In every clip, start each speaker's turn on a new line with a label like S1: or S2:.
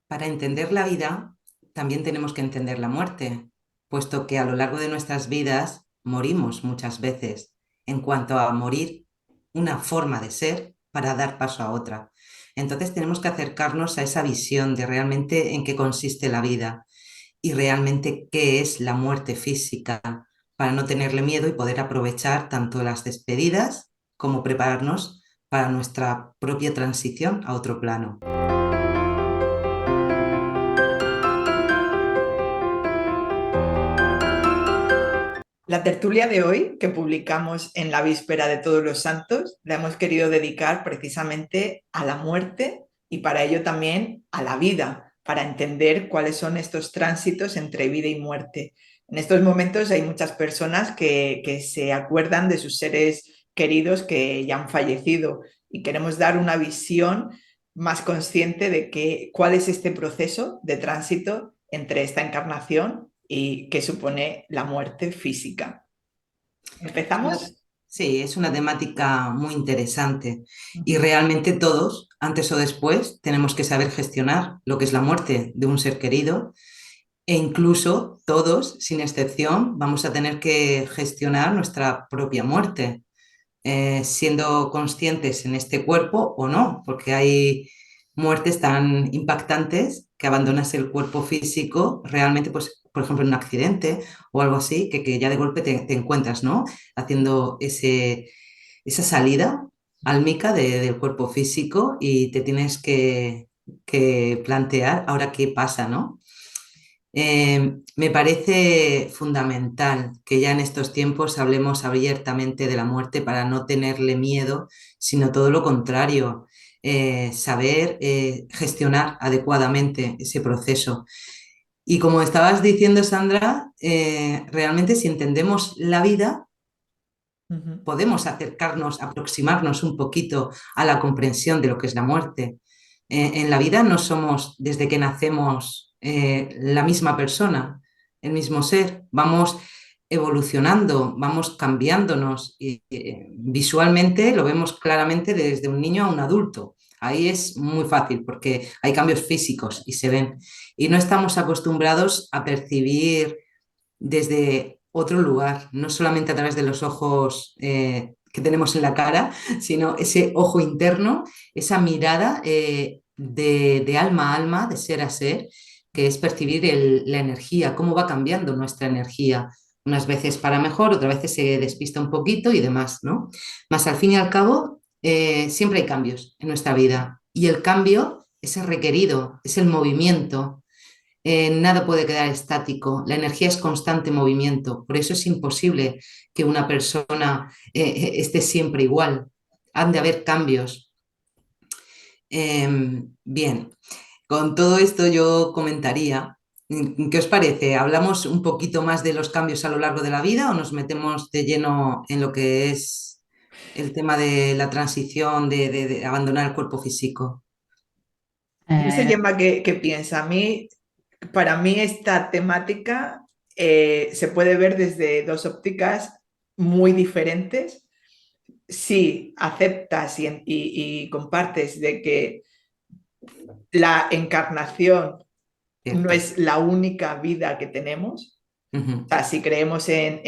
S1: Para entender la vida, también tenemos que entender la muerte, puesto que a lo largo de nuestras vidas morimos muchas veces. En cuanto a morir, una forma de ser para dar paso a otra. Entonces tenemos que acercarnos a esa visión de realmente en qué consiste la vida y realmente qué es la muerte física, para no tenerle miedo y poder aprovechar tanto las despedidas como prepararnos para nuestra propia transición a otro plano.
S2: La tertulia de hoy, que publicamos en la víspera de Todos los Santos, la hemos querido dedicar precisamente a la muerte y para ello también a la vida, para entender cuáles son estos tránsitos entre vida y muerte. En estos momentos hay muchas personas que se acuerdan de sus seres queridos que ya han fallecido y queremos dar una visión más consciente de cuál es este proceso de tránsito entre esta encarnación y que supone la muerte física. ¿Empezamos?
S1: Sí, es una temática muy interesante y realmente todos, antes o después, tenemos que saber gestionar lo que es la muerte de un ser querido e incluso todos, sin excepción, vamos a tener que gestionar nuestra propia muerte, siendo conscientes en este cuerpo o no, porque hay muertes tan impactantes que abandonas el cuerpo físico realmente, pues, por ejemplo, en un accidente o algo así, que ya de golpe te encuentras, ¿no? Haciendo esa salida álmica del cuerpo físico y te tienes que plantear ahora qué pasa, ¿no? Me parece fundamental que ya en estos tiempos hablemos abiertamente de la muerte para no tenerle miedo, sino todo lo contrario, saber gestionar adecuadamente ese proceso. Y como estabas diciendo, Sandra, realmente si entendemos la vida,
S2: Ujú.
S1: podemos acercarnos, aproximarnos un poquito a la comprensión de lo que es la muerte. En la vida no somos desde que nacemos la misma persona, el mismo ser, vamos evolucionando, vamos cambiándonos y visualmente lo vemos claramente desde un niño a un adulto. Ahí es muy fácil porque hay cambios físicos y se ven. Y no estamos acostumbrados a percibir desde otro lugar, no solamente a través de los ojos que tenemos en la cara, sino ese ojo interno, esa mirada de alma a alma, de ser a ser, que es percibir la energía, cómo va cambiando nuestra energía. Unas veces para mejor, otras veces se despista un poquito y demás, ¿no? Más al fin y al cabo, siempre hay cambios en nuestra vida y el cambio es el requerido, es el movimiento, nada puede quedar estático, la energía es constante movimiento, por eso es imposible que una persona esté siempre igual, han de haber cambios. Bien, con todo esto yo comentaría, ¿qué os parece? ¿Hablamos un poquito más de los cambios a lo largo de la vida o nos metemos de lleno en lo que es el tema de la transición de abandonar el cuerpo físico?
S2: No sé,
S3: Eh,
S2: Gemma, qué piensa. Para mí esta temática se puede ver desde dos ópticas muy diferentes. Si aceptas y compartes de que la encarnación no
S1: Cierto.
S2: es la única vida que tenemos, o
S1: Ujú.
S2: sea, si creemos en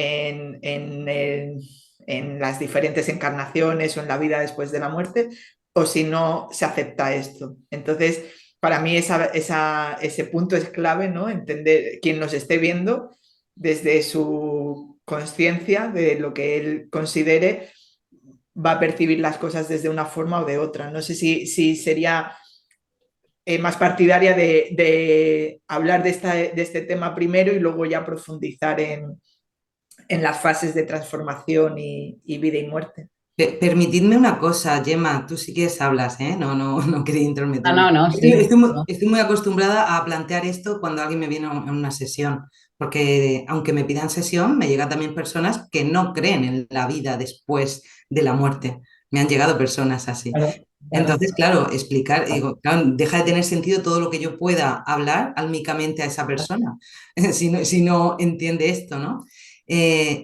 S2: las diferentes encarnaciones o en la vida después de la muerte, o si no se acepta esto. Entonces, para mí ese punto es clave, ¿no? Entender quien nos esté viendo desde su conciencia de lo que él considere va a percibir las cosas desde una forma o de otra. No sé si sería más partidaria de hablar de este tema primero y luego ya profundizar en las fases de transformación y vida y muerte.
S1: Permitidme una cosa, Gemma, tú sí que hablas, ¿eh? No, no, no quería
S3: no,
S1: intrometerme.
S3: no, sí.
S1: Estoy muy acostumbrada a plantear esto cuando alguien me viene a una sesión, porque aunque me pidan sesión, me llegan también personas que no creen en la vida después de la muerte. Me han llegado personas así.
S2: Claro, claro.
S1: Entonces, claro, explicar, digo, claro, deja de tener sentido todo lo que yo pueda hablar álmicamente a esa persona, si no entiende esto, ¿no?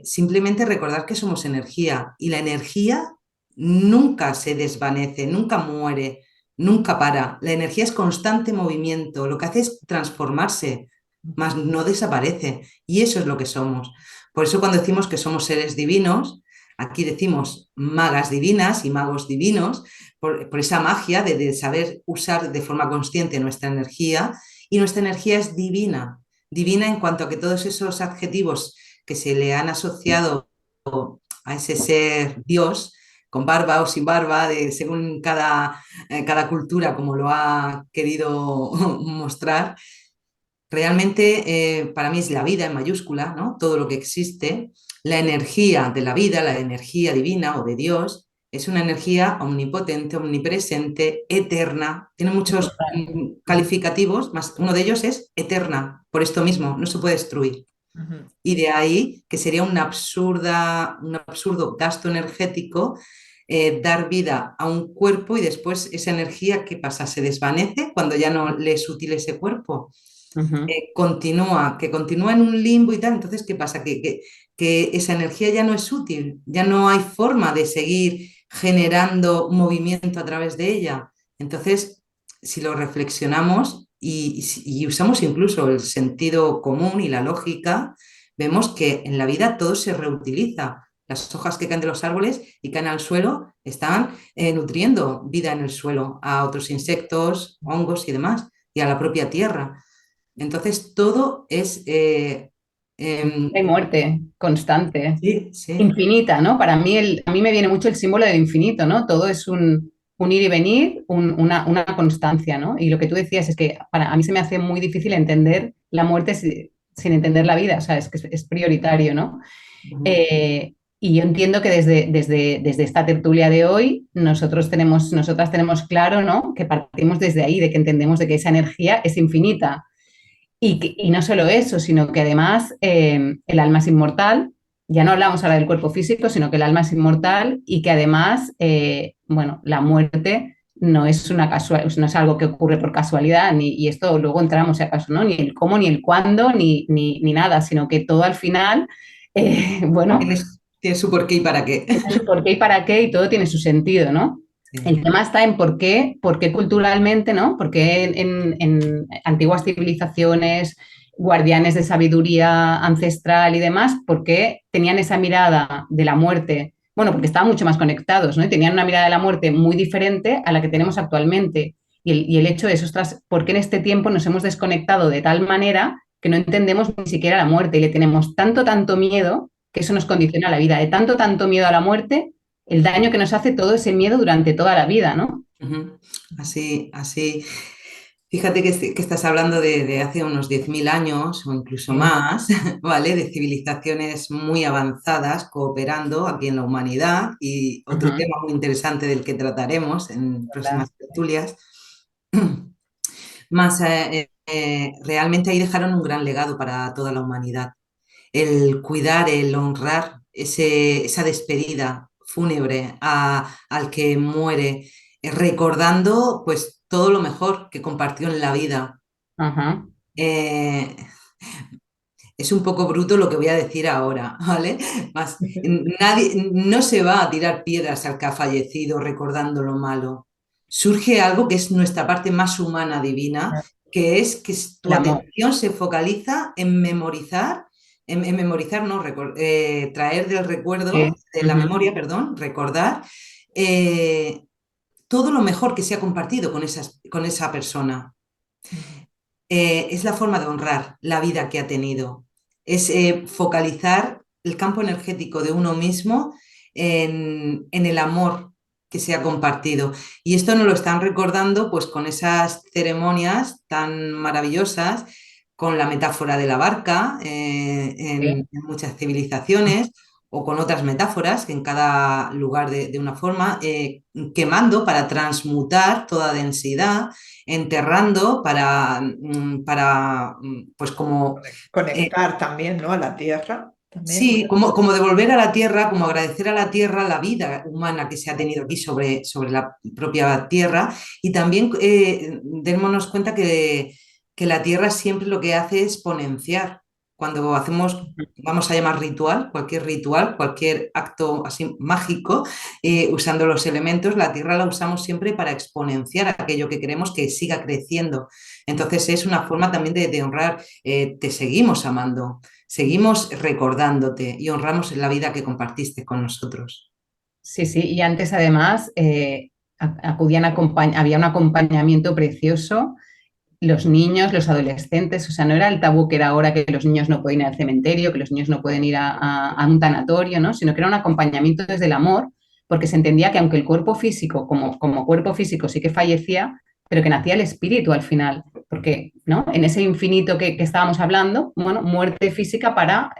S1: Simplemente recordar que somos energía y la energía nunca se desvanece, nunca muere, nunca para. La energía es constante movimiento, lo que hace es transformarse, más no desaparece. Y eso es lo que somos. Por eso cuando decimos que somos seres divinos, aquí decimos magas divinas y magos divinos, por esa magia de saber usar de forma consciente nuestra energía. Y nuestra energía es divina, divina en cuanto a que todos esos adjetivos que se le han asociado a ese ser Dios, con barba o sin barba, según cada cultura como lo ha querido mostrar, realmente para mí es la vida en mayúscula, ¿no? Todo lo que existe, la energía de la vida, la energía divina o de Dios, es una energía omnipotente, omnipresente, eterna, tiene muchos
S2: Importante.
S1: calificativos, más uno de ellos es eterna, por esto mismo, no se puede destruir.
S2: Ujú.
S1: Y de ahí que sería un absurdo gasto energético dar vida a un cuerpo y después esa energía, ¿qué pasa? Se desvanece cuando ya no le es útil ese cuerpo.
S2: Ujú.
S1: Que continúa en un limbo y tal. Entonces, ¿qué pasa? Que esa energía ya no es útil, ya no hay forma de seguir generando movimiento a través de ella. Entonces, si lo reflexionamos y usamos incluso el sentido común y la lógica, vemos que en la vida todo se reutiliza. Las hojas que caen de los árboles y caen al suelo están nutriendo vida en el suelo a otros insectos, hongos y demás, y a la propia tierra. Entonces, todo es...
S3: Hay muerte constante,
S1: sí, sí.
S3: infinita, ¿no? Para mí, a mí me viene mucho el símbolo del infinito, ¿no? Todo es un ir y venir, una constancia, ¿no? Y lo que tú decías es que a mí se me hace muy difícil entender la muerte sin entender la vida, o sea, es que es prioritario, ¿no?
S1: Ujú.
S3: Y yo entiendo que desde esta tertulia de hoy nosotras tenemos claro, ¿no? Que partimos desde ahí, de que entendemos de que esa energía es infinita y no solo eso, sino que además el alma es inmortal. Ya no hablamos ahora del cuerpo físico, sino que el alma es inmortal y que además, bueno, la muerte no es no es algo que ocurre por casualidad, y esto luego entramos si acaso, ¿no? Ni el cómo, ni el cuándo, ni nada, sino que todo al final, bueno,
S1: Tiene su porqué y para qué.
S3: tiene su por qué y para qué y todo tiene su sentido, ¿no?
S1: Sí.
S3: El tema está en por qué culturalmente, ¿no? Porque en antiguas civilizaciones, guardianes de sabiduría ancestral y demás, por qué tenían esa mirada de la muerte. Bueno, porque estaban mucho más conectados, ¿no? Y tenían una mirada de la muerte muy diferente a la que tenemos actualmente. Y el hecho es, ostras, ¿por qué en este tiempo nos hemos desconectado de tal manera que no entendemos ni siquiera la muerte y le tenemos tanto miedo que eso nos condiciona la vida? De tanto miedo a la muerte, el daño que nos hace todo ese miedo durante toda la vida, ¿no?
S1: Ujú. Así, así. Fíjate que estás hablando de hace unos 10.000 años o incluso
S3: Sí.
S1: más, ¿vale? De civilizaciones muy avanzadas cooperando aquí en la humanidad y otro
S3: Ujú,
S1: tema muy interesante del que trataremos en
S3: ¿verdad?
S1: próximas tertulias. Más, realmente ahí dejaron un gran legado para toda la humanidad. El cuidar, el honrar esa despedida fúnebre al que muere, recordando pues todo lo mejor que compartió en la vida.
S3: Ajá.
S1: Eh, es un poco bruto lo que voy a decir ahora, ¿vale? Más, nadie, no se va a tirar piedras al que ha fallecido recordando lo malo. Surge algo que es nuestra parte más humana, divina, que es que tu
S3: El amor.
S1: atención se focaliza en memorizar, en memorizar, no, traer del recuerdo,
S3: Sí.
S1: de la
S3: Ujú.
S1: memoria, perdón, recordar todo lo mejor que se ha compartido con esa persona. Es la forma de honrar la vida que ha tenido. Es focalizar el campo energético de uno mismo en el amor que se ha compartido. Y esto nos lo están recordando pues con esas ceremonias tan maravillosas, con la metáfora de la barca
S3: Sí.
S1: en muchas civilizaciones o con otras metáforas que en cada lugar de una forma, quemando para transmutar toda densidad, enterrando pues como, eh,
S2: Conectar también, ¿no? A la tierra, también.
S1: sí, como devolver a la tierra, como agradecer a la tierra la vida humana que se ha tenido aquí sobre la propia tierra y también démonos cuenta que la tierra siempre lo que hace es exponenciar. Cuando hacemos, vamos a llamar ritual, cualquier acto así mágico, usando los elementos, la tierra la usamos siempre para exponenciar aquello que queremos que siga creciendo. Entonces es una forma también de honrar, te seguimos amando, seguimos recordándote y honramos la vida que compartiste con nosotros.
S3: Sí, sí, y antes además acudían había un acompañamiento precioso, los niños, los adolescentes, o sea, no era el tabú que era ahora que los niños no pueden ir al cementerio, que los niños no pueden ir a un tanatorio, ¿no? Sino que era un acompañamiento desde el amor, porque se entendía que aunque el cuerpo físico, como cuerpo físico sí que fallecía, pero que nacía el espíritu al final, porque, ¿no? En ese infinito que estábamos hablando, bueno, muerte física para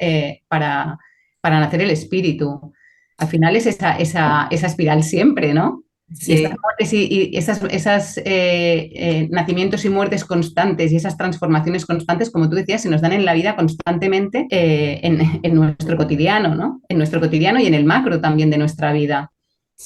S3: nacer el espíritu. Al final es esa espiral siempre, ¿no? Y estas
S1: Sí.
S3: muertes y esas nacimientos y muertes constantes y esas transformaciones constantes, como tú decías, se nos dan en la vida constantemente en nuestro cotidiano, ¿no? En nuestro cotidiano y en el macro también de nuestra vida.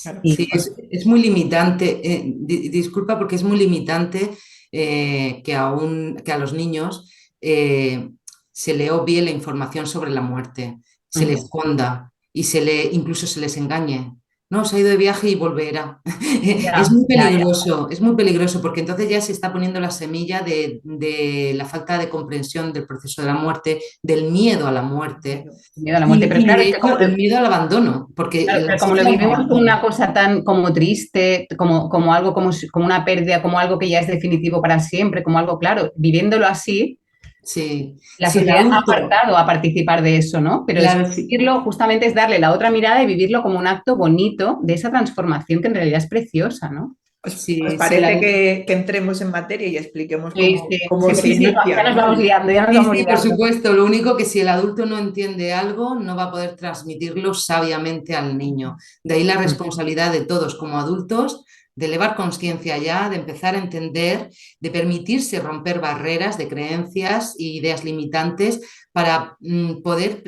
S2: Claro.
S3: Y
S1: Sí, es muy limitante, disculpa porque es muy limitante que a los niños eh, se le obvie la información sobre la muerte, se les
S3: ujú,
S1: esconda y incluso se les engañe. No, se ha ido de viaje y volverá.
S3: ya, ya, ya.
S1: Es muy peligroso porque entonces ya se está poniendo la semilla de la falta de comprensión del proceso de la muerte, del miedo a la muerte
S3: Miedo a la muerte. Pero
S1: y
S3: claro,
S1: de
S3: es que
S1: hecho el miedo al abandono, porque
S3: claro,
S1: la
S3: pero como lo
S1: esencia del
S3: vivimos como
S1: abandono.
S3: una cosa tan como triste, como algo, como una pérdida, como algo que ya es definitivo para siempre, como algo, claro, viviéndolo así,
S1: Sí,
S3: la
S1: si el
S3: sociedad ha
S1: adulto,
S3: apartado a participar de eso, ¿no? Pero es
S1: claro, sí,
S3: vivirlo, justamente es darle la otra mirada y vivirlo como un acto bonito de esa transformación que en realidad es preciosa, ¿no?
S2: Os
S1: sí, sí, el
S2: parece
S1: adulto,
S2: que entremos en materia y expliquemos
S3: Sí,
S2: cómo,
S3: sí,
S2: cómo
S3: sí,
S2: se
S3: porque si no,
S2: inicia,
S3: ya nos
S2: ¿no?
S3: vamos liando, ya nos
S1: sí,
S3: vamos
S1: sí, por
S3: liando.
S1: supuesto. Lo único que si el adulto no entiende algo, no va a poder transmitirlo sabiamente al niño. De ahí la responsabilidad de todos como adultos, de elevar conciencia ya, de empezar a entender, de permitirse romper barreras de creencias e ideas limitantes para poder,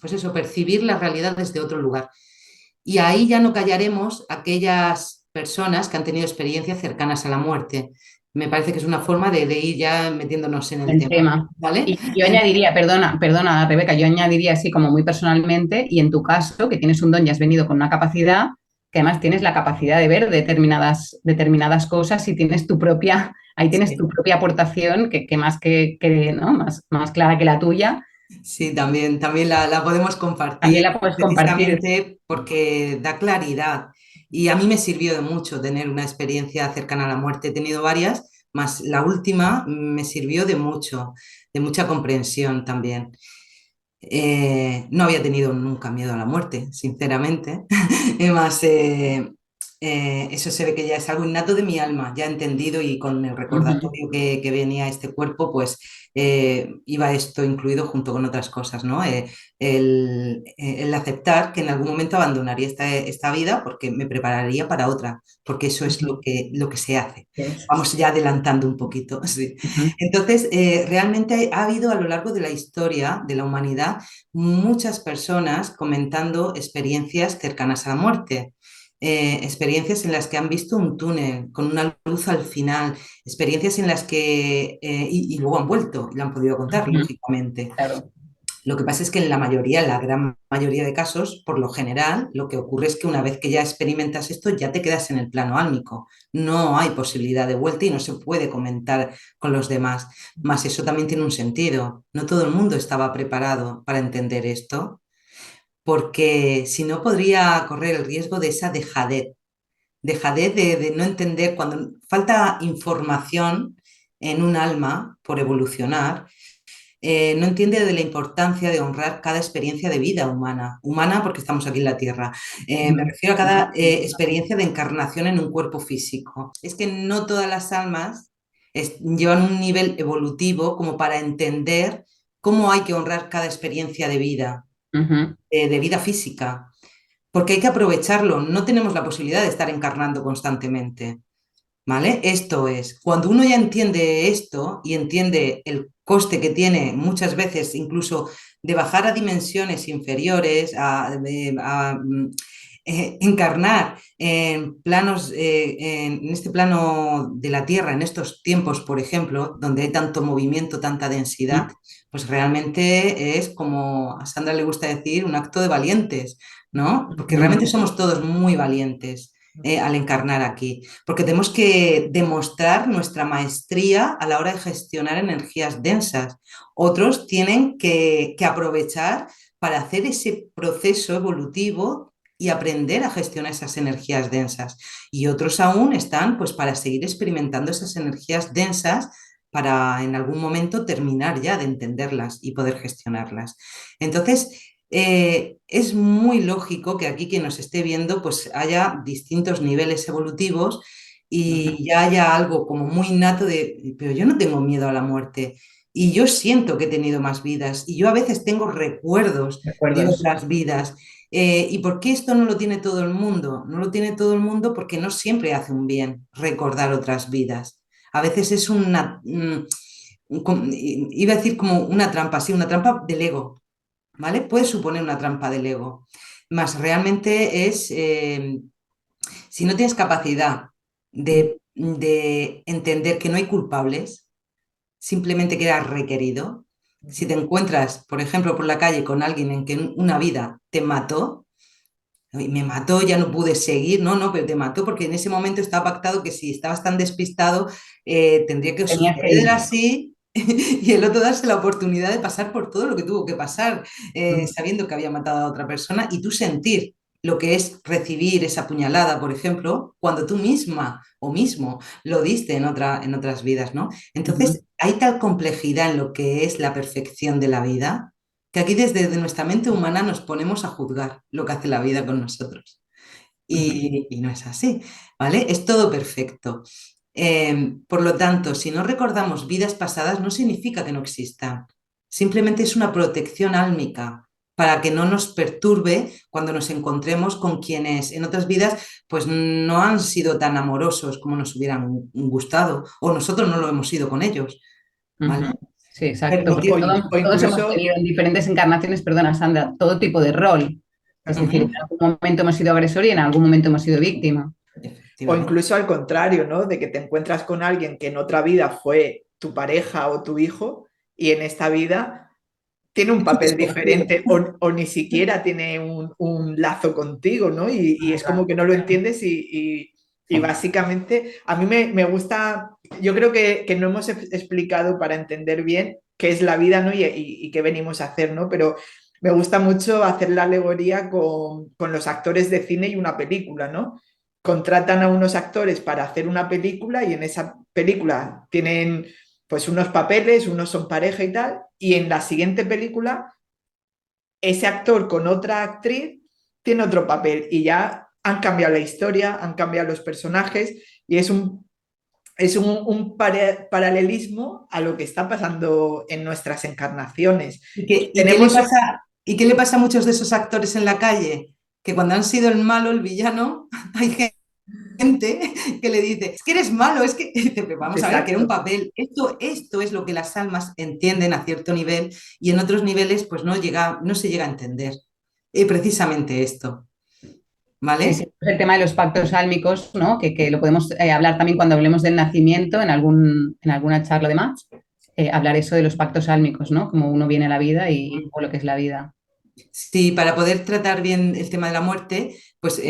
S1: pues eso, percibir la realidad desde otro lugar. Y ahí ya no callaremos aquellas personas que han tenido experiencias cercanas a la muerte. Me parece que es una forma de ir ya metiéndonos en el
S3: El
S1: tema,
S3: tema.
S1: ¿vale?
S3: Y yo añadiría, perdona, Rebeca, yo añadiría así como muy personalmente, y en tu caso, que tienes un don y has venido con una capacidad, que además tienes la capacidad de ver determinadas cosas y tienes tu propia, ahí tienes tu
S1: Sí,
S3: propia aportación, que más ¿no? Más clara que la tuya,
S1: sí, también la podemos
S3: también
S1: compartir
S3: la puedes compartir.
S1: precisamente porque da claridad. Y a mí me sirvió de mucho tener una experiencia cercana a la muerte. He tenido varias, más la última me sirvió de mucha comprensión también. No había tenido nunca miedo a la muerte, sinceramente. Además, eso se ve que ya es algo innato de mi alma, ya entendido y con el
S3: Ujú.
S1: recordatorio que venía a este cuerpo, pues iba esto incluido junto con otras cosas, ¿no? El aceptar que en algún momento abandonaría esta vida porque me prepararía para otra, porque eso es
S3: Ujú.
S1: lo que se hace.
S3: Eso.
S1: Vamos ya adelantando un poquito, sí.
S3: Ujú.
S1: Entonces, realmente ha habido a lo largo de la historia de la humanidad muchas personas comentando experiencias cercanas a la muerte, experiencias en las que han visto un túnel con una luz al final, experiencias en las que, y luego han vuelto y lo han podido contar,
S3: Ujú.
S1: lógicamente.
S3: Claro.
S1: Lo que pasa es que en la mayoría, la gran mayoría de casos, por lo general, lo que ocurre es que una vez que ya experimentas esto, ya te quedas en el plano álmico. No hay posibilidad de vuelta y no se puede comentar con los demás. Más eso también tiene un sentido. No todo el mundo estaba preparado para entender esto, porque si no podría correr el riesgo de esa dejadez de no entender cuando falta información en un alma por evolucionar, no entiende de la importancia de honrar cada experiencia de vida humana, humana porque estamos aquí en la Tierra. Me
S3: Ujú.
S1: refiero a cada experiencia de encarnación en un cuerpo físico. Es que no todas las almas llevan un nivel evolutivo como para entender cómo hay que honrar cada experiencia
S3: Ujú.
S1: de vida física, porque hay que aprovecharlo. No tenemos la posibilidad de estar encarnando constantemente. ¿Vale? Esto es, cuando uno ya entiende esto y entiende el coste que tiene muchas veces incluso de bajar a dimensiones inferiores, encarnar en planos, en este plano de la Tierra, en estos tiempos, por ejemplo, donde hay tanto movimiento, tanta densidad, pues realmente es, como a Sandra le gusta decir, un acto de valientes, ¿no? Porque realmente somos todos muy valientes al encarnar aquí, porque tenemos que demostrar nuestra maestría a la hora de gestionar energías densas. Otros tienen que aprovechar para hacer ese proceso evolutivo y aprender a gestionar esas energías densas. Y otros aún están pues para seguir experimentando esas energías densas para en algún momento terminar ya de entenderlas y poder gestionarlas. Entonces, es muy lógico que aquí quien nos esté viendo pues haya distintos niveles evolutivos y ya haya algo como muy innato de, pero yo no tengo miedo a la muerte. Y yo siento que he tenido más vidas y yo a veces tengo recuerdos de
S3: Recuerdos.
S1: otras vidas. ¿Y por qué esto no lo tiene todo el mundo? No lo tiene todo el mundo porque no siempre hace un bien recordar otras vidas. A veces es iba a decir como una trampa, sí, una trampa del ego, ¿vale? Puede suponer una trampa del ego. Más realmente es, si no tienes capacidad de entender que no hay culpables, simplemente que era requerido. Si te encuentras, por ejemplo, por la calle con alguien en que una vida te mató, y me mató, ya no pude seguir, no, no, pero te mató porque en ese momento estaba pactado que si estabas tan despistado, tendría que
S3: Tenías que
S1: suceder
S3: ir.
S1: así y el otro darse la oportunidad de pasar por todo lo que tuvo que pasar, sabiendo que había matado a otra persona y tú sentir lo que es recibir esa puñalada, por ejemplo, cuando tú misma o mismo lo diste en otras vidas, ¿no? Entonces, hay tal complejidad en lo que es la perfección de la vida que aquí desde nuestra mente humana nos ponemos a juzgar lo que hace la vida con nosotros. Y no es así, ¿vale? Es todo perfecto. Por lo tanto, si no recordamos vidas pasadas, no significa que no existan. Simplemente es una protección álmica para que no nos perturbe cuando nos encontremos con quienes en otras vidas pues no han sido tan amorosos como nos hubieran gustado o nosotros no lo hemos sido con ellos, ¿vale?
S3: Sí, exacto, porque
S2: O,
S1: Permitir,
S3: todos,
S2: o
S3: todos hemos
S2: incluso,
S3: tenido en diferentes encarnaciones, perdona Sandra, todo tipo de rol. Es decir, en
S2: ujú,
S3: algún momento hemos sido agresor y en algún momento hemos sido víctima.
S2: o
S1: efectivamente.
S2: incluso al contrario, ¿no? De que te encuentras con alguien que en otra vida fue tu pareja o tu hijo y en esta vida tiene un papel
S1: Escogido.
S2: diferente o ni siquiera tiene un lazo contigo, ¿no? Y es como que no lo entiendes y básicamente a mí me gusta, yo creo que no hemos explicado para entender bien qué es la vida, ¿no? Y qué venimos a hacer, ¿no? Pero me gusta mucho hacer la alegoría con los actores de cine y una película, ¿no? Contratan a unos actores para hacer una película y en esa película tienen pues unos papeles, unos son pareja y tal, y en la siguiente película ese actor con otra actriz tiene otro papel y ya han cambiado la historia, han cambiado los personajes y es un paralelismo a lo que está pasando en nuestras encarnaciones. Tenemos,
S1: ¿Y qué le pasa a muchos de esos actores en la calle? Que cuando han sido el malo, el villano, hay gente que le dice, es que eres malo, es que, dice, "Pero vamos a ver, que era un
S2: exacto,
S1: papel. Esto es lo que las almas entienden a cierto nivel y en otros niveles pues no se llega a entender. Precisamente esto,
S3: Sí, sí,
S1: ¿vale?
S3: el tema de los pactos álmicos, ¿no? Que lo podemos hablar también cuando hablemos del nacimiento en alguna charla de más. Hablar eso de los pactos álmicos, ¿no? Como uno viene a la vida y o lo que es la vida.
S1: Sí, para poder tratar bien el tema de la muerte, pues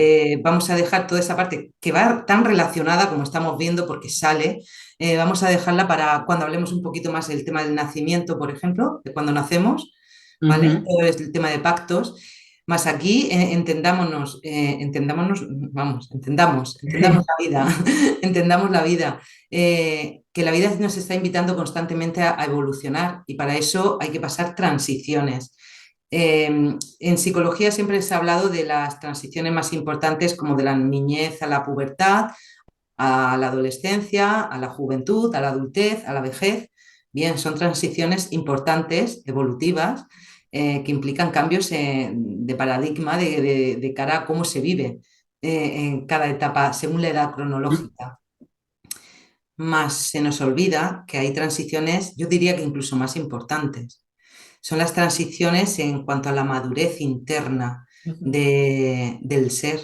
S1: vamos a dejar toda esa parte que va tan relacionada como estamos viendo porque sale, vamos a dejarla para cuando hablemos un poquito más del tema del nacimiento, por ejemplo, de cuando nacemos, ¿vale?
S3: Ujú.
S1: Todo es el tema de pactos. Más aquí, entendamos la vida, entendamos la vida, que la vida nos está invitando constantemente a evolucionar y para eso hay que pasar transiciones. En psicología siempre se ha hablado de las transiciones más importantes como de la niñez a la pubertad, a la adolescencia, a la juventud, a la adultez, a la vejez. Bien, son transiciones importantes, evolutivas, que implican cambios de paradigma de cara a cómo se vive en cada etapa según la edad cronológica. Más se nos olvida que hay transiciones, yo diría que incluso más importantes son las transiciones en cuanto a la madurez interna.
S2: Ujú.
S1: del ser.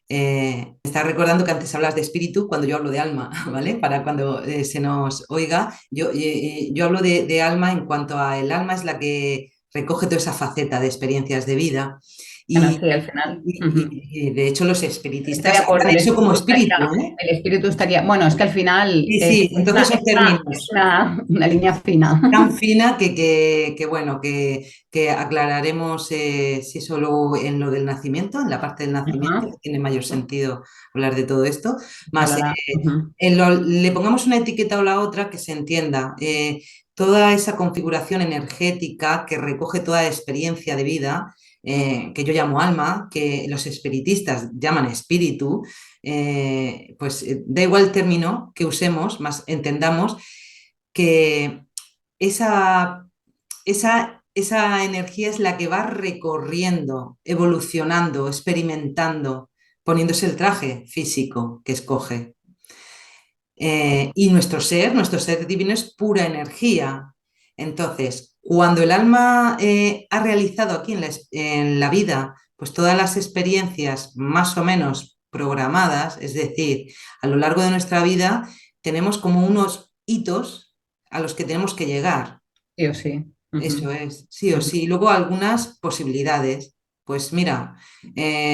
S1: Me está recordando que antes hablas de espíritu cuando yo hablo de alma, ¿vale? Para cuando se nos oiga, yo hablo de alma en cuanto a el alma es la que recoge toda esa faceta de experiencias de vida.
S3: Bueno,
S1: Y,
S3: sí, al final.
S1: y de hecho los
S3: Estoy de
S1: espiritistas
S3: acuerdo,
S1: hablan de eso como espíritu, ¿eh?
S3: el espíritu estaría, bueno, es que al final
S1: Sí, sí, entonces son
S3: es
S1: términos
S3: una línea fina.
S1: tan fina bueno, que aclararemos si eso luego en lo del nacimiento, en la parte del nacimiento,
S3: Ajá,
S1: que tiene mayor sentido hablar de todo esto, más
S3: ojalá. Ujú,
S1: le pongamos una etiqueta o la otra que se entienda. Toda esa configuración energética que recoge toda experiencia de vida, que yo llamo alma, que los espiritistas llaman espíritu, pues da igual el término que usemos, más entendamos que esa, esa energía es la que va recorriendo, evolucionando, experimentando, poniéndose el traje físico que escoge. Y nuestro ser divino es pura energía. Entonces, cuando el alma ha realizado aquí en la vida, pues todas las experiencias más o menos programadas, es decir, a lo largo de nuestra vida, tenemos como unos hitos a los que tenemos que llegar.
S3: sí o sí.
S1: Eso
S3: Ujú,
S1: es, sí o
S3: ujú,
S1: sí. Luego algunas posibilidades. Pues mira,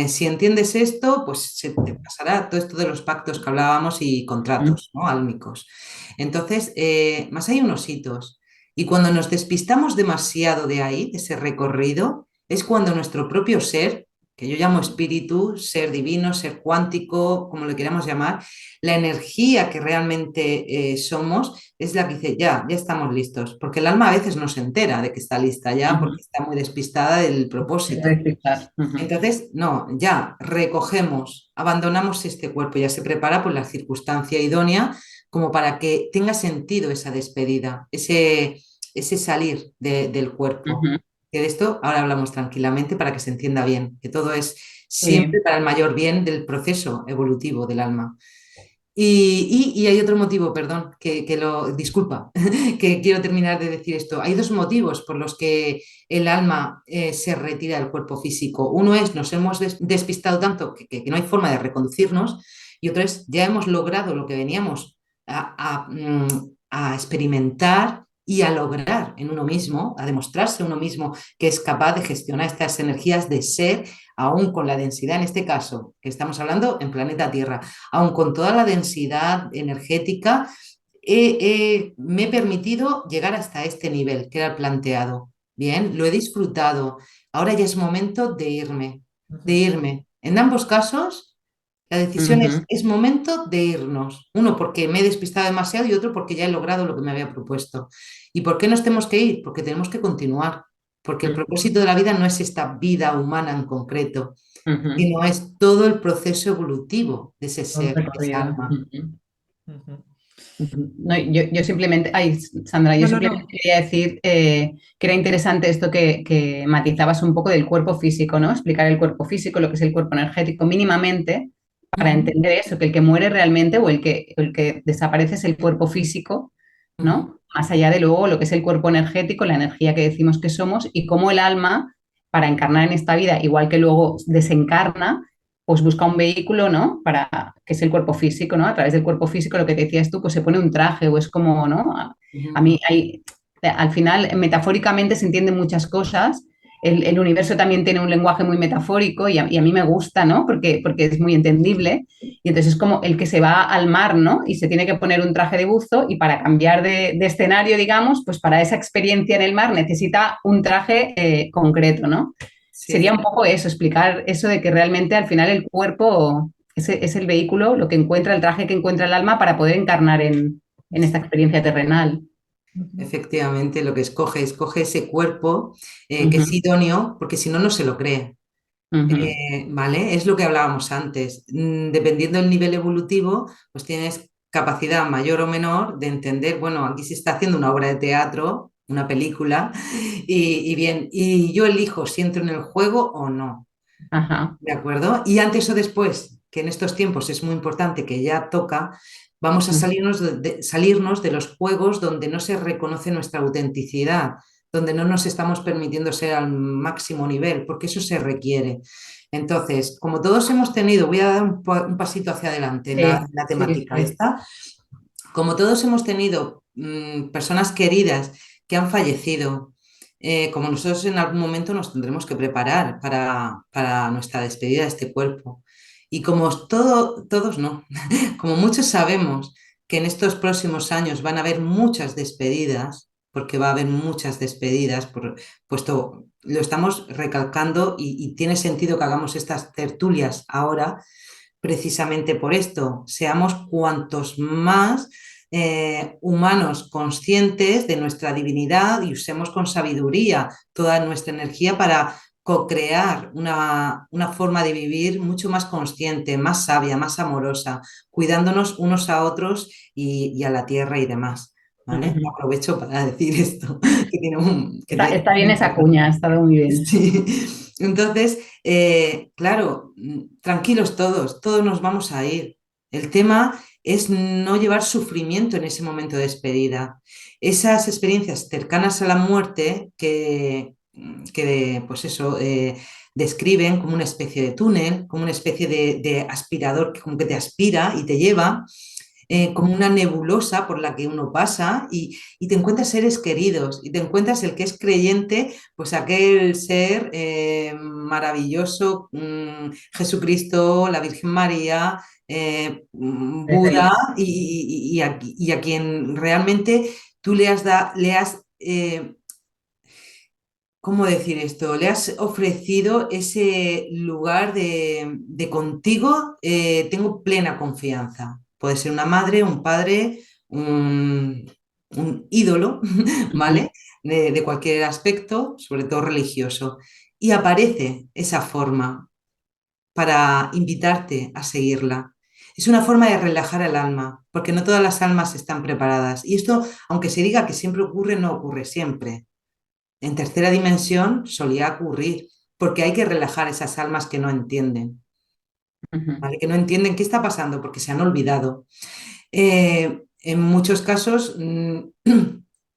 S1: si entiendes esto, pues se te pasará todo esto de los pactos que hablábamos y
S3: ujú.
S1: contratos, ¿no? Álmicos. Entonces, más hay unos hitos. Y cuando nos despistamos demasiado de ahí, de ese recorrido, es cuando nuestro propio ser, que yo llamo espíritu, ser divino, ser cuántico, como le queramos llamar, la energía que realmente somos, es la que dice, ya estamos listos, porque el alma a veces no se entera de que está lista ya,
S3: Ujú.
S1: porque está muy despistada del
S3: Es
S1: propósito.
S3: reciclar. Ujú,
S1: Entonces, no, ya recogemos, abandonamos este cuerpo, ya se prepara por la circunstancia idónea como para que tenga sentido esa despedida, ese salir del cuerpo.
S3: ujú.
S1: Que de esto ahora hablamos tranquilamente para que se entienda bien, que todo es siempre
S3: Sí.
S1: para el mayor bien del proceso evolutivo del alma. Y hay otro motivo, perdón, disculpa, que quiero terminar de decir esto. Hay dos motivos por los que el alma se retira del cuerpo físico. Uno es, nos hemos despistado tanto que no hay forma de reconducirnos, y otro es, ya hemos logrado lo que veníamos a experimentar y a lograr en uno mismo, a demostrarse uno mismo que es capaz de gestionar estas energías de ser, aún con la densidad, en este caso, que estamos hablando en planeta Tierra, aun con toda la densidad energética, me he permitido llegar hasta este nivel que era el planteado. Bien, lo he disfrutado. Ahora ya es momento de irme, de
S2: Ujú.
S1: irme. En ambos casos, la decisión
S3: Ujú,
S1: es momento de irnos. Uno porque me he despistado demasiado y otro porque ya he logrado lo que me había propuesto. ¿Y por qué nos tenemos que ir? Porque tenemos que continuar. Porque el
S3: ujú,
S1: propósito de la vida no es esta vida humana en concreto,
S3: ujú.
S1: sino es todo el proceso evolutivo de ese
S3: Un
S1: ser, de esa
S3: recorrido.
S1: alma.
S3: Ujú.
S2: Ujú.
S3: Ujú. No, yo simplemente, ay, Sandra, yo
S2: No, no,
S3: simplemente
S2: no.
S3: quería decir que era interesante esto que matizabas un poco del cuerpo físico, ¿no? Explicar el cuerpo físico, lo que es el cuerpo energético mínimamente, para
S1: Ujú,
S3: entender eso, que el que muere realmente o el que desaparece es el cuerpo físico,
S1: ujú.
S3: ¿no? Más allá de luego lo que es el cuerpo energético, la energía que decimos que somos y cómo el alma, para encarnar en esta vida, igual que luego desencarna, pues busca un vehículo, ¿no? Para, que es el cuerpo físico, ¿no? A través del cuerpo físico, lo que decías tú, pues se pone un traje o es como, ¿no? A
S1: Ujú.
S3: mí hay, al final, metafóricamente se entienden muchas cosas. El universo también tiene un lenguaje muy metafórico y a mí me gusta, ¿no? Porque es muy entendible. Y entonces es como el que se va al mar, ¿no? Y se tiene que poner un traje de buzo y para cambiar de escenario, digamos, pues para esa experiencia en el mar necesita un traje concreto, ¿no? Sería
S1: Sí,
S3: un poco eso, explicar eso de que realmente al final el cuerpo es el vehículo, lo que encuentra, el traje que encuentra el alma para poder encarnar en esta experiencia terrenal.
S2: Ujú.
S1: efectivamente, lo que escoge ese cuerpo que es
S3: Ujú,
S1: idóneo, porque si no, no se lo cree.
S3: ujú,
S1: ¿Vale? Es lo que hablábamos antes. Dependiendo del nivel evolutivo, pues tienes capacidad mayor o menor de entender, bueno, aquí se está haciendo una obra de teatro, una película, y bien, y yo elijo si entro en el juego o no.
S3: ajá,
S1: ¿De acuerdo? Y antes o después, que en estos tiempos es muy importante que ya toca, vamos a
S3: ujú,
S1: salirnos salirnos de los juegos donde no se reconoce nuestra autenticidad, donde no nos estamos permitiendo ser al máximo nivel, porque eso se requiere. Entonces, como todos hemos tenido, voy a dar un pasito hacia adelante en
S3: Sí,
S1: la
S3: sí,
S1: temática
S3: sí.
S1: esta, como todos hemos tenido personas queridas que han fallecido, como nosotros en algún momento nos tendremos que preparar para nuestra despedida de este cuerpo. Y como todos no, como muchos sabemos que en estos próximos años van a haber muchas despedidas, porque va a haber muchas despedidas, puesto lo estamos recalcando y tiene sentido que hagamos estas tertulias ahora, precisamente por esto, seamos cuantos más humanos conscientes de nuestra divinidad y usemos con sabiduría toda nuestra energía para co-crear una forma de vivir mucho más consciente, más sabia, más amorosa, cuidándonos unos a otros y a la tierra y demás. ¿Vale?
S3: Ujú.
S1: Aprovecho para decir esto, que tiene un... Que
S3: Está bien esa cuña, ha estado muy bien.
S1: Sí. Entonces, claro, tranquilos todos nos vamos a ir. El tema es no llevar sufrimiento en ese momento de despedida. Esas experiencias cercanas a la muerte que pues eso, describen como una especie de túnel, como una especie de aspirador que como que te aspira y te lleva, como una nebulosa por la que uno pasa y te encuentras seres queridos y te encuentras el que es creyente, pues aquel ser maravilloso, Jesucristo, la Virgen María, Buda y a quien realmente tú le has ¿cómo decir esto? Le has ofrecido ese lugar de contigo, tengo plena confianza. Puede ser una madre, un padre, un ídolo,
S3: Ujú,
S1: ¿vale? De cualquier aspecto, sobre todo religioso. Y aparece esa forma para invitarte a seguirla. Es una forma de relajar el alma, porque no todas las almas están preparadas. Y esto, aunque se diga que siempre ocurre, no ocurre siempre. En tercera dimensión solía ocurrir, porque hay que relajar esas almas que no entienden,
S3: ujú.
S1: ¿vale? Que no entienden qué está pasando porque se han olvidado. En muchos casos no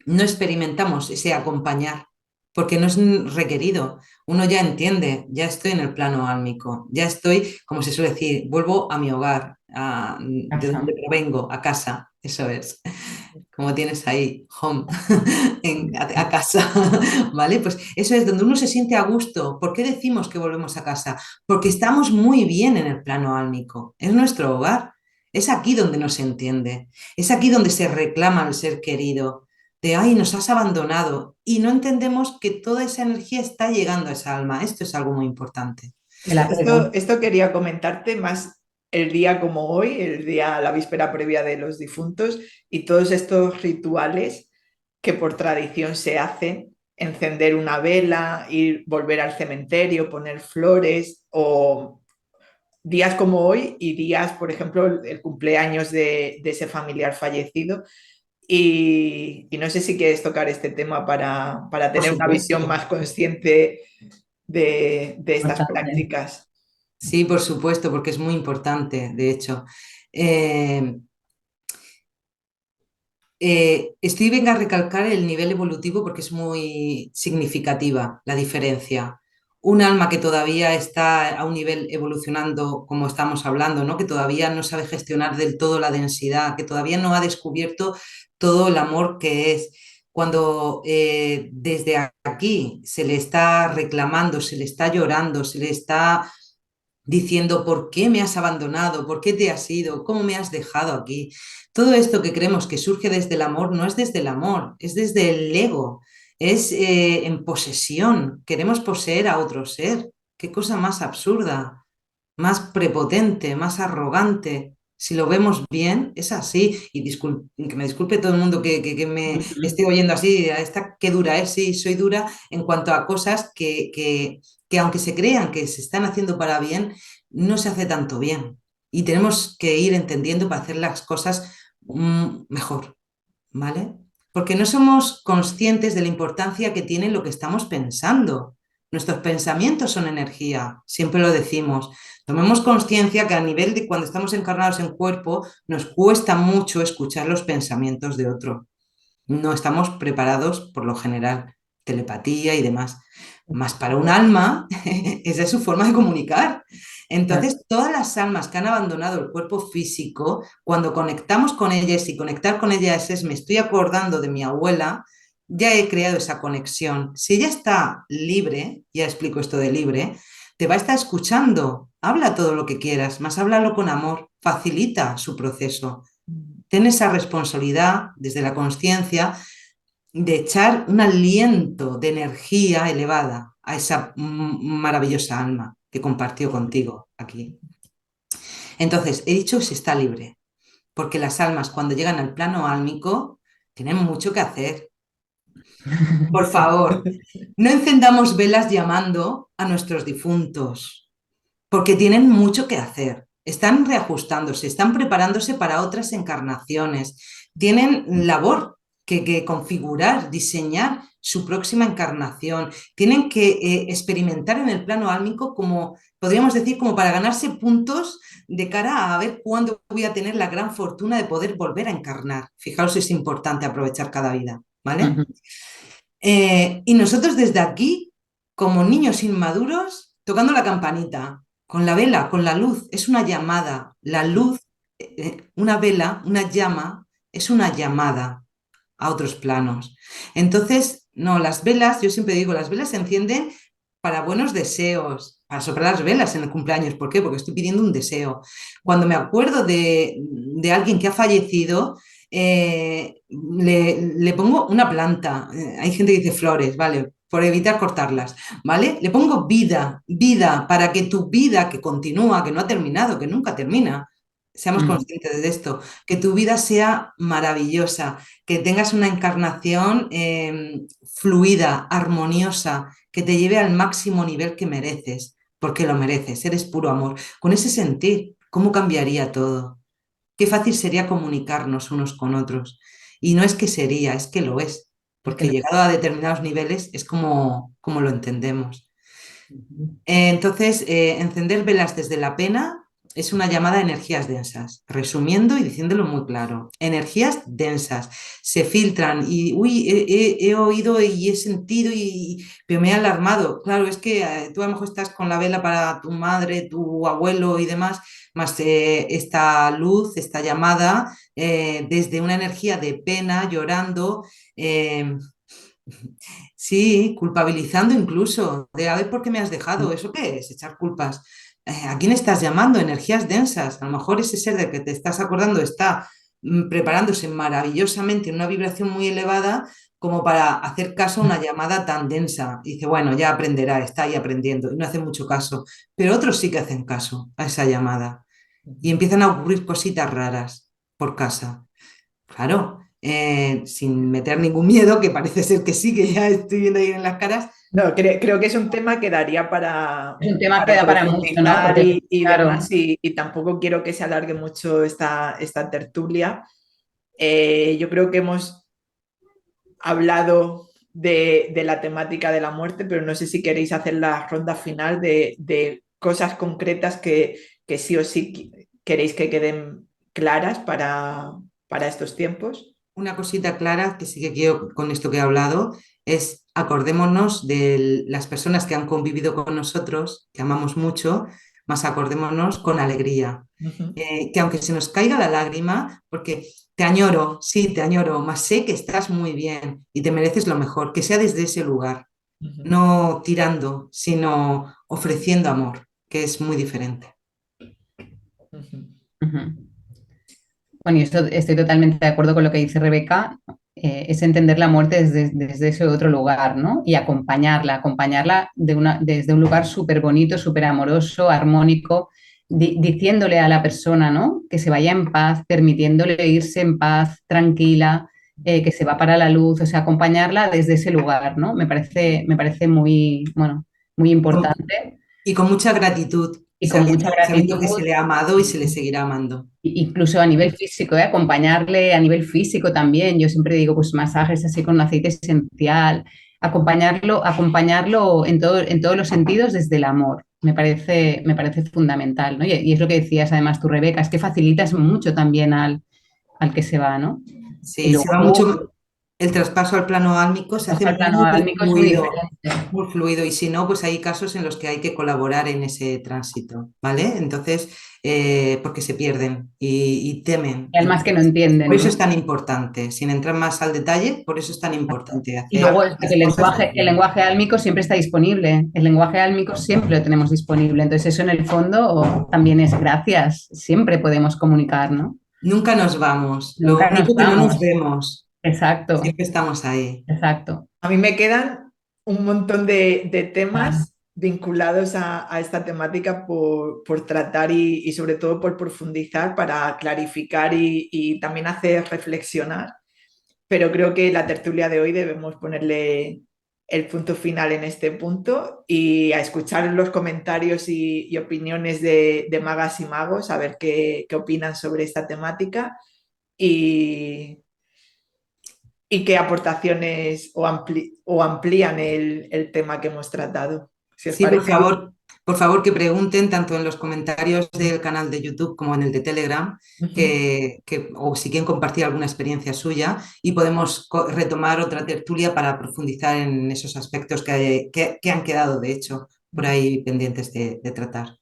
S1: experimentamos ese acompañar, porque no es requerido. Uno ya entiende, ya estoy en el plano álmico, ya estoy, como se suele decir, vuelvo a mi hogar, de
S3: Casa.
S1: donde provengo, a casa, eso es, como tienes ahí, home, a casa, ¿vale? Pues eso es donde uno se siente a gusto. ¿Por qué decimos que volvemos a casa? Porque estamos muy bien en el plano álmico, es nuestro hogar. Es aquí donde no se entiende, es aquí donde se reclama el ser querido, de, ay, nos has abandonado y no entendemos que toda esa energía está llegando a esa alma. Esto es algo muy importante.
S3: El
S2: Esto,
S3: apego.
S2: esto quería comentarte más el día como hoy, el día, la víspera previa de los difuntos y todos estos rituales que por tradición se hacen, encender una vela, ir, volver al cementerio, poner flores o días como hoy y días, por ejemplo, el cumpleaños de ese familiar fallecido. Y no sé si quieres tocar este tema para
S1: Por
S2: tener una visión
S1: supuesto.
S2: más consciente de estas
S3: Bastante.
S2: prácticas.
S1: Sí, por supuesto, porque es muy importante, de hecho. Eh, Estoy venga a recalcar el nivel evolutivo porque es muy significativa la diferencia. Un alma que todavía está a un nivel evolucionando, como estamos hablando, ¿no? Que todavía no sabe gestionar del todo la densidad, que todavía no ha descubierto todo el amor que es. Cuando desde aquí se le está reclamando, se le está llorando, se le está diciendo por qué me has abandonado, por qué te has ido, cómo me has dejado aquí. Todo esto que creemos que surge desde el amor no es desde el amor, es desde el ego, es en posesión. Queremos poseer a otro ser. Qué cosa más absurda, más prepotente, más arrogante. Si lo vemos bien, es así. Y que me disculpe todo el mundo que me
S3: Ujú.
S1: esté oyendo así, esta qué dura es, sí, soy dura en cuanto a cosas que aunque se crean que se están haciendo para bien, no se hace tanto bien. Y tenemos que ir entendiendo para hacer las cosas mejor, ¿vale? Porque no somos conscientes de la importancia que tiene lo que estamos pensando. Nuestros pensamientos son energía, siempre lo decimos. Tomemos conciencia que a nivel de cuando estamos encarnados en cuerpo, nos cuesta mucho escuchar los pensamientos de otro. No estamos preparados por lo general. telepatía y demás. Más para un alma, esa es su forma de comunicar. Entonces, todas las almas que han abandonado el cuerpo físico, cuando conectamos con ellas, y conectar con ellas es, me estoy acordando de mi abuela, ya he creado esa conexión. Si ella está libre, ya explico esto de libre, te va a estar escuchando, habla todo lo que quieras, más háblalo con amor, facilita su proceso. Ten esa responsabilidad desde la conciencia de echar un aliento de energía elevada a esa maravillosa alma que compartió contigo aquí. Entonces, he dicho si está libre, porque las almas cuando llegan al plano álmico tienen mucho que hacer. Por favor, no encendamos velas llamando a nuestros difuntos, porque tienen mucho que hacer. Están reajustándose, están preparándose para otras encarnaciones, tienen labor que configurar, diseñar su próxima encarnación, tienen que experimentar en el plano álmico como, podríamos decir, como para ganarse puntos de cara a ver cuándo voy a tener la gran fortuna de poder volver a encarnar. Fijaos, es importante aprovechar cada vida, ¿vale? Y nosotros desde aquí, como niños inmaduros, tocando la campanita, con la vela, con la luz, es una llamada. La luz, una vela, una llama, es una llamada a otros planos. Entonces, no, las velas, yo siempre digo, las velas se encienden para buenos deseos, para soplar las velas en el cumpleaños. ¿Por qué? Porque estoy pidiendo un deseo. Cuando me acuerdo de alguien que ha fallecido, le pongo una planta. Hay gente que dice flores, ¿vale? Por evitar cortarlas, ¿vale? Le pongo vida, vida, para que tu vida que continúa, que no ha terminado, que nunca termina, seamos conscientes de esto, que tu vida sea maravillosa, que tengas una encarnación fluida, armoniosa, que te lleve al máximo nivel que mereces, porque lo mereces, eres puro amor. Con ese sentir, ¿cómo cambiaría todo? Qué fácil sería comunicarnos unos con otros. Y no es que sería, es que lo es, porque llegado a determinados niveles es como lo entendemos. Entonces, encender velas desde la pena es una llamada a energías densas, resumiendo y diciéndolo muy claro. Energías densas se filtran y, uy, he oído y he sentido, pero me he alarmado. Claro, es que tú a lo mejor estás con la vela para tu madre, tu abuelo y demás, más esta luz, esta llamada, desde una energía de pena, llorando. Sí, culpabilizando incluso, de a ver por qué me has dejado, ¿eso qué es? Echar culpas. ¿A quién estás llamando? Energías densas. A lo mejor ese ser del que te estás acordando está preparándose maravillosamente en una vibración muy elevada como para hacer caso a una llamada tan densa. Y dice, bueno, ya aprenderá, está ahí aprendiendo y no hace mucho caso. Pero otros sí que hacen caso a esa llamada y empiezan a ocurrir cositas raras por casa. Claro, sin meter ningún miedo, que parece ser que sí, que ya estoy viendo ahí en las caras.
S2: No, creo que es un tema que daría
S3: Es un tema que da para mucho, ¿no?
S2: profundizar
S3: Porque,
S2: y
S3: claro,
S2: demás, y tampoco quiero que se alargue mucho esta tertulia. Yo creo que hemos hablado de la temática de la muerte, pero no sé si queréis hacer la ronda final de cosas concretas que sí o sí queréis que queden claras para estos tiempos.
S1: Una cosita clara que sí que quiero con esto que he hablado es acordémonos de las personas que han convivido con nosotros, que amamos mucho, más acordémonos con alegría. Que aunque se nos caiga la lágrima, porque te añoro, sí, te añoro, más sé que estás muy bien y te mereces lo mejor, que sea desde ese lugar, no tirando, sino ofreciendo amor, que es muy diferente.
S3: bueno, y estoy totalmente de acuerdo con lo que dice Rebeca, es entender la muerte desde ese otro lugar, ¿no? Y acompañarla desde un lugar súper bonito, súper amoroso, armónico, diciéndole a la persona, ¿no? Que se vaya en paz, permitiéndole irse en paz, tranquila, que se va para la luz, o sea, acompañarla desde ese lugar, ¿no? Me parece muy, bueno, muy importante
S1: Y con mucha gratitud,
S3: y con mucha
S1: sabiendo que
S3: gratitud.
S1: se le ha amado y se le seguirá amando.
S3: Incluso a nivel físico, acompañarle a nivel físico también. Yo siempre digo, pues masajes así con aceite esencial, acompañarlo en todos los sentidos desde el amor. Me parece fundamental, ¿no? Y es lo que decías además tú, Rebeca, es que facilitas mucho también al que se va, ¿no? Y
S1: Sí,
S3: luego
S1: se va
S3: tú,
S1: mucho, el traspaso al plano álmico se hace
S3: Hasta el plano álmico es muy diferente.
S1: muy fluido, y si no, pues hay casos en los que hay que colaborar en ese tránsito, ¿vale? Entonces, porque se pierden y temen.
S3: Y además que no
S1: Por
S3: entienden,
S1: eso
S3: ¿no?
S1: es tan importante, sin entrar más al detalle, por eso es tan importante
S3: Y
S1: hacer
S3: luego es que
S1: las cosas
S3: el
S1: bien.
S3: lenguaje álmico siempre está disponible. El lenguaje álmico siempre lo tenemos disponible. Entonces, eso en el fondo también es gracias. Siempre podemos comunicar, ¿no?
S1: Nunca nos vamos, lo
S3: Nunca nos
S1: único que no nos
S3: vamos.
S1: vemos,
S3: Exacto,
S1: siempre estamos ahí.
S3: exacto.
S2: A mí me quedan un montón de
S3: Claro.
S2: temas vinculados a esta temática por tratar y sobre todo por profundizar para clarificar y también hacer reflexionar, pero creo que la tertulia de hoy debemos ponerle el punto final en este punto y a escuchar los comentarios y opiniones de magas y magos, a ver qué opinan sobre esta temática y, y qué aportaciones o amplían el tema que hemos tratado. Si os
S1: Sí,
S2: parece bien.
S1: por favor que pregunten tanto en los comentarios del canal de YouTube como en el de Telegram,
S2: Ujú.
S1: o si quieren compartir alguna experiencia suya, y podemos retomar otra tertulia para profundizar en esos aspectos que han quedado, de hecho, por ahí pendientes de tratar.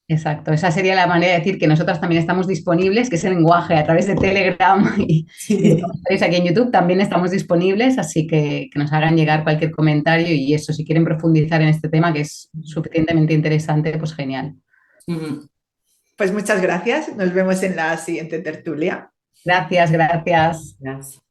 S3: Exacto. Esa sería la manera de decir que nosotras también estamos disponibles, que ese lenguaje a través de Telegram y de
S1: Sí.
S3: comentarios aquí en YouTube también estamos disponibles, así que nos hagan llegar cualquier comentario y eso, si quieren profundizar en este tema que es suficientemente interesante, pues genial.
S1: Ujú.
S2: Pues muchas gracias. Nos vemos en la siguiente tertulia.
S3: Gracias, gracias.
S1: Gracias.